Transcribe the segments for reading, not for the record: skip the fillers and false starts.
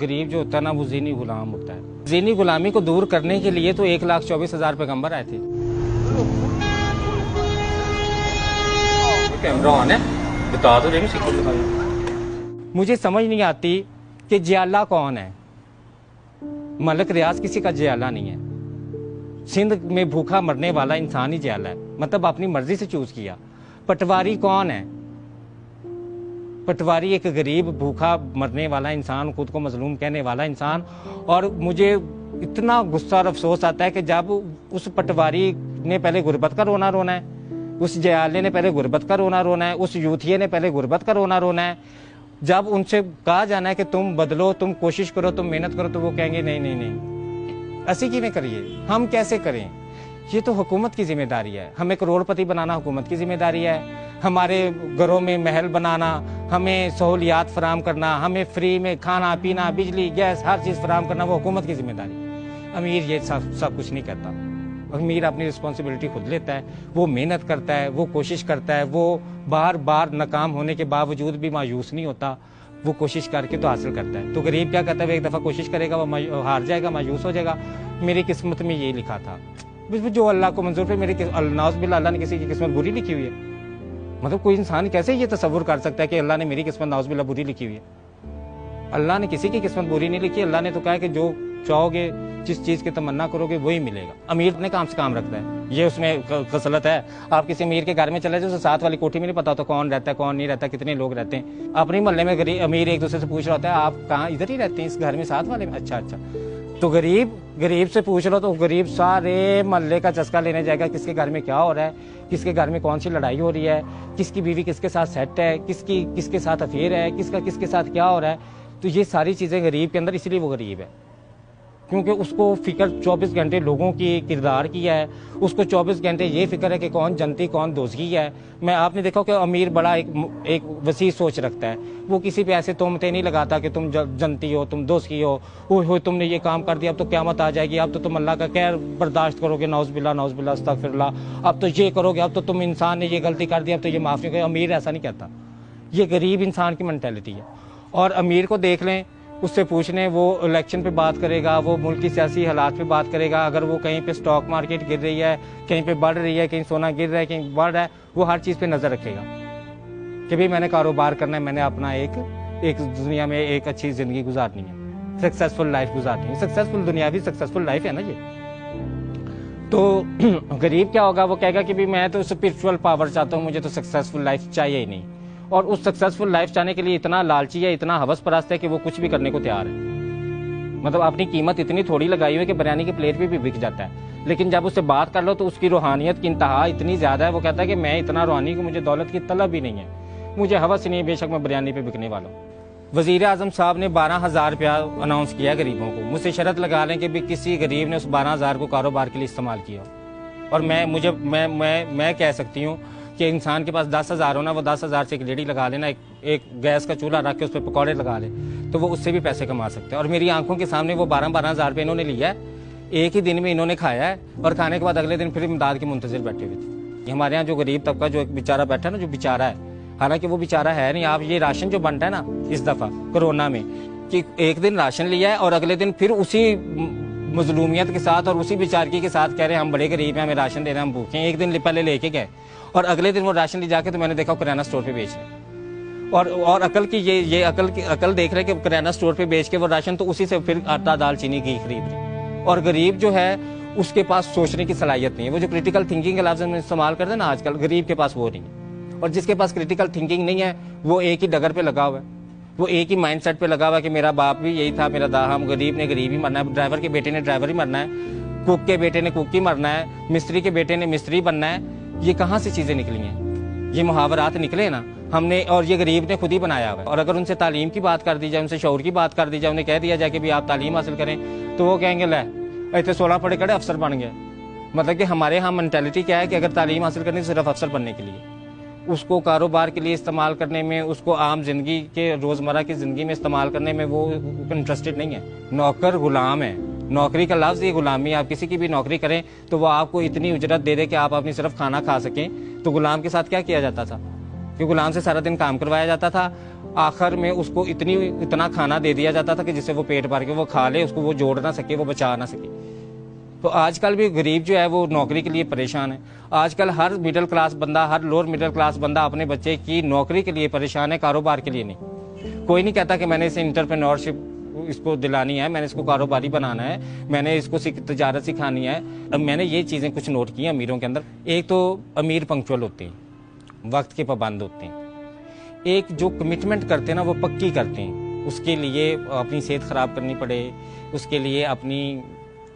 गरीब जो होता है ना वो ज़ीनी गुलाम होता है। ज़ीनी गुलामी को दूर करने के लिए तो 1,24,000 पैगंबर आए थे। कैमरा ऑन है, बता तो रही हूँ। मुझे समझ नहीं आती कि जियाला कौन है। मलक रियाज किसी का जियाला नहीं है। सिंध में भूखा मरने वाला इंसान ही जियाला है, मतलब अपनी मर्जी से चूज किया। पटवारी कौन है? पटवारी एक गरीब भूखा मरने वाला इंसान, खुद को मजलूम कहने वाला इंसान। और मुझे इतना गुस्सा और अफसोस आता है कि जब उस पटवारी ने पहले गुर्बत का रोना रोना है, उस जयाले ने पहले गुर्बत का रोना रोना है, उस यूथिये ने पहले गुर्बत का रोना रोना है। जब उनसे कहा जाना है कि तुम बदलो, तुम कोशिश करो, तुम मेहनत करो, तो वो कहेंगे नहीं नहीं नहीं, ऐसी किवें करिए, हम कैसे करें? ये तो हुकूमत की जिम्मेदारी है। हमें करोड़पति बनाना हुकूमत की जिम्मेदारी है। हमारे घरों में महल बनाना, हमें सहूलियात फराम करना, हमें फ्री में खाना पीना, बिजली, गैस, हर चीज़ फराम करना, वो हुकूमत की जिम्मेदारी। अमीर ये सब कुछ नहीं करता। अमीर अपनी रिस्पॉन्सिबिलिटी खुद लेता है, वो मेहनत करता है, वो कोशिश करता है, वो बार बार नाकाम होने के बावजूद भी मायूस नहीं होता, वो कोशिश करके तो हासिल करता है। तो गरीब क्या करता है, वो एक दफ़ा कोशिश करेगा, वो हार जाएगा, मायूस हो जाएगा। मेरी किस्मत में ये लिखा था, जो अल्लाह को मंजूर पे मेरी नाउज़ुबिल्लाह अल्लाह ने किसी की किस्मत बुरी लिखी हुई है। मतलब कोई इंसान कैसे ये तसव्वुर कर सकता है कि अल्लाह ने मेरी किस्मत नाउज़ुबिल्लाह बुरी लिखी हुई है? अल्लाह ने किसी की किस्मत बुरी नहीं लिखी। अल्लाह ने तो कहा है कि जो चाहोगे, जिस चीज़ की तमन्ना करोगे वही मिलेगा। अमीर अपने काम से काम रखता है, ये उसमें खसलत है। आप किसी अमीर के घर में चले जाओ, साथ वाली कोठी में नहीं पता होता कौन रहता है कौन नहीं रहता, कितने लोग रहते हैं। अपने मोहल्ले में गरीब अमीर एक दूसरे से पूछ रहा होता है, आप कहाँ, इधर ही रहते हैं इस घर में साथ वाले में? अच्छा अच्छा। तो गरीब से पूछ लो तो गरीब सारे मोहल्ले का चस्का लेने जाएगा, किसके घर में क्या हो रहा है, किसके घर में कौन सी लड़ाई हो रही है, किसकी बीवी किसके साथ सेट है, किसके साथ अफेयर है, किसका किसके साथ क्या हो रहा है। तो ये सारी चीज़ें गरीब के अंदर, इसलिए वो गरीब है क्योंकि उसको फिक्र 24 घंटे लोगों की किरदार की है। उसको 24 घंटे ये फिक्र है कि कौन जनती कौन दोज़गी है। मैं आपने देखा कि अमीर बड़ा एक वसी सोच रखता है, वो किसी पे ऐसे तोहमतें नहीं लगाता कि तुम जनती हो, तुम दोज़गी हो तुमने ये काम कर दिया, अब तो क़यामत आ जाएगी, अब तो तुम अल्लाह का कहर बर्दाश्त करोगे, नाउज़ुबिल्लाह अस्तगफिरुल्लाह, अब तो ये करोगे, अब तो तुम इंसान ने ये गलती कर दी, अब तो ये माफ़ नहीं करोगे। अमीर ऐसा नहीं कहता, ये गरीब इंसान की मेंटालिटी है। और अमीर को देख लें, उससे पूछने, वो इलेक्शन पे बात करेगा, वो मुल्क की सियासी हालात पे बात करेगा। अगर वो कहीं पे स्टॉक मार्केट गिर रही है, कहीं पे बढ़ रही है, कहीं सोना गिर रहा है, कहीं बढ़ रहा है, वो हर चीज़ पे नज़र रखेगा कि भाई मैंने कारोबार करना है, मैंने अपना एक दुनिया में एक अच्छी ज़िंदगी गुजारनी है, सक्सेसफुल लाइफ गुजारनी है। सक्सेसफुल दुनियावी सक्सेसफुल लाइफ है ना ये। तो गरीब क्या होगा, वो कहेगा कि भाई मैं तो स्पिरिचुअल पावर चाहता हूँ, मुझे तो सक्सेसफुल लाइफ चाहिए ही नहीं। और उस सक्सेसफुल लाइफ चाहने के लिए इतना लालची है, इतना हवस परस्त है कि वो कुछ भी करने को तैयार है। मतलब अपनी कीमत इतनी थोड़ी लगाई हुई है कि बिरयानी की प्लेट पे भी बिक जाता है। लेकिन जब उससे बात कर लो तो उसकी रूहानियत की इंतहा इतनी ज़्यादा है, वो कहता है कि मैं इतना रूहानी कि मुझे दौलत की तलब भी नहीं है, मुझे हवस ही नहीं है, बेशक मैं बिरयानी पे बिकने वाला हूँ। वज़ीर आज़म साहब ने 12,000 रुपया अनाउंस किया गरीबों को। मुझसे शर्त लगा लें कि भी किसी गरीब ने उस 12,000 को कारोबार के लिए इस्तेमाल किया। और मैं कह सकती हूँ कि इंसान के पास 10,000 हो ना, वो 10,000 से एक रेडी लगा लेना, एक गैस का चूल्हा रख के उस पर पकौड़े लगा ले, तो वो उससे भी पैसे कमा सकते हैं। और मेरी आंखों के सामने वो 12,000 रुपये इन्होंने लिया है, एक ही दिन में इन्होंने खाया है, और खाने के बाद अगले दिन फिर इमदाद की मुंतज़िर बैठे हुए थे। हमारे यहाँ जो गरीब तबका, जो एक बेचारा बैठा है ना, जो बेचारा है, हालांकि वो बेचारा है नहीं। आप ये राशन जो बनता है ना इस दफ़ा कोरोना में, कि एक दिन राशन लिया है और अगले दिन फिर उसी मजलूमियत के साथ और उसी बेचारगी के साथ कह रहे हैं हम बड़े गरीब हैं, हमें राशन दे रहे हैं, हम भूखे हैं। एक दिन पहले लेके गए और अगले दिन वो राशन ले जाके, तो मैंने देखा किराना स्टोर पे बेच रहे। और अकल की ये अकल देख रहे कि किराना स्टोर पे बेच के वो राशन, तो उसी से फिर आटा दाल चीनी घी खरीद रहे। और गरीब जो है उसके पास सोचने की सलाहियत नहीं है। वो जो क्रिटिकल थिंकिंग के लफ्ज़ में इस्तेमाल करते हैं ना आजकल, गरीब के पास वो नहीं है। और जिसके पास क्रिटिकल थिंकिंग नहीं है, वो एक ही डगर पे लगा हुआ है, वो एक ही माइंड सेट पे लगा हुआ है कि मेरा बाप भी यही था, मेरा हम गरीब ने गरीब ही मरना है, ड्राइवर के बेटे ने ड्राइवर ही मरना है, कुक के बेटे ने कुक ही मरना है, मिस्त्री के बेटे ने मिस्त्री बनना है। ये कहाँ से चीज़ें निकली हैं? ये मुहावरात निकले ना हमने, और ये गरीब ने खुद ही बनाया हुआ है। और अगर उनसे तालीम की बात कर दी जाए, उनसे शऊर की बात कर दी जाए, उन्हें कह दिया जाए कि भाई आप तालीम हासिल करें, तो वो कहेंगे ले इतने 16 पढ़े कड़े अफसर बन गए। मतलब कि हमारे यहाँ मेंटालिटी क्या है कि अगर तालीम हासिल करनी सिर्फ अफसर बनने के लिए, उसको कारोबार के लिए इस्तेमाल करने में, उसको आम जिंदगी के रोज़मर्रा की ज़िंदगी में इस्तेमाल करने में वो इंटरेस्टेड नहीं है। नौकर गुलाम है, नौकरी का लफ्ज़ ये गुलामी। आप किसी की भी नौकरी करें तो वो आपको इतनी उजरत दे दे कि आप अपनी सिर्फ खाना खा सकें। तो गुलाम के साथ क्या किया जाता था? कि गुलाम से सारा दिन काम करवाया जाता था, आखिर में उसको इतना खाना दे दिया जाता था कि जिससे वो पेट भर के वो खा ले, उसको वो जोड़ ना सके, वो बचा ना सके। तो आजकल भी गरीब जो है वो नौकरी के लिए परेशान है। आजकल हर मिडिल क्लास बंदा, हर लोअर मिडिल क्लास बंदा अपने बच्चे की नौकरी के लिए परेशान है, कारोबार के लिए नहीं। कोई नहीं कहता कि मैंने इसे इंटरप्रेन्योरशिप इसको दिलानी है, मैंने इसको कारोबारी बनाना है, मैंने इसको तजारत सिखानी है। अब मैंने ये चीज़ें कुछ नोट की अमीरों के अंदर। एक तो अमीर पंक्चुअल होते हैं, वक्त के पाबंद होते हैं। एक जो कमिटमेंट करते हैं ना वो पक्की करते हैं, उसके लिए अपनी सेहत ख़राब करनी पड़े, उसके लिए अपनी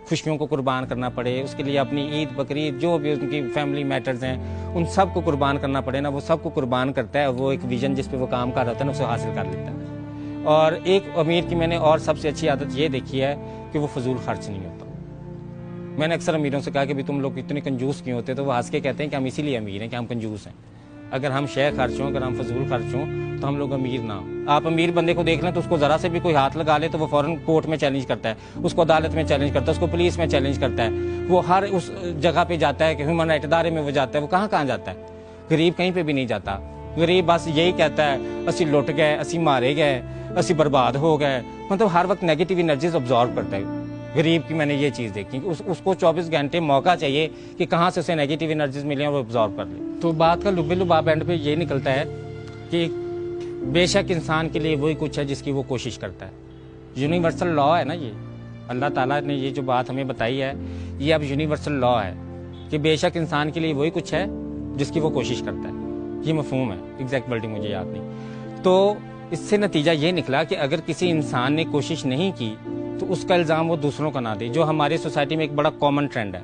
खुशियों को कुर्बान करना पड़े, उसके लिए अपनी ईद बकरीद जो भी उनकी फैमिली मैटर्स हैं उन सब को कुर्बान करना पड़े ना, वो सब को कुर्बान करता है। वो एक विजन जिस पे वो काम कर रहा था ना उसे हासिल कर लेता है। और एक अमीर की मैंने और सबसे अच्छी आदत ये देखी है कि वो फजूल खर्च नहीं होता। मैंने अक्सर अमीरों से कहा कि भाई तुम लोग इतने कंजूस क्यों होते, तो वो हंस के कहते हैं कि हम इसीलिए अमीर हैं कि हम कंजूस हैं। अगर हम शेयर खर्च हों, अगर हम फजूल खर्च हों तो हम लोग अमीर ना हो। आप अमीर बंदे को देख लें तो उसको ज़रा से भी कोई हाथ लगा ले तो वो फ़ौरन कोर्ट में चैलेंज करता है, उसको अदालत में चैलेंज करता है, उसको पुलिस में चैलेंज करता है। वो हर उस जगह पे जाता है कि ह्यूमन राइट इदारे में वो जाता है। वो कहाँ कहाँ जाता है? गरीब कहीं पर भी नहीं जाता। गरीब बस यही कहता है असी लुट गए, असी मारे गए, असी बर्बाद हो गए। मतलब हर वक्त नेगेटिव एनर्जीज ऑब्जॉर्व करता है। गरीब की मैंने ये चीज़ देखी कि उसको 24 घंटे मौका चाहिए कि कहाँ से उसे नेगेटिव एनर्जीज मिले और वो ऑब्जॉर्व कर ले। तो बात का लुबे लुबाब एंड पे ये निकलता है कि बेशक इंसान के लिए वही कुछ है जिसकी वो कोशिश करता है। यूनिवर्सल लॉ है ना, ये अल्लाह ताला ने ये जो बात हमें बताई है ये अब यूनिवर्सल लॉ है कि बेशक इंसान के लिए वही कुछ है जिसकी वो कोशिश करता है। ये मफहूम है, एग्जैक्ट वर्डिंग मुझे याद नहीं। तो इससे नतीजा ये निकला कि अगर किसी इंसान ने कोशिश नहीं की तो उसका इल्ज़ाम वो दूसरों का ना दे, जो हमारी सोसाइटी में एक बड़ा कॉमन ट्रेंड है।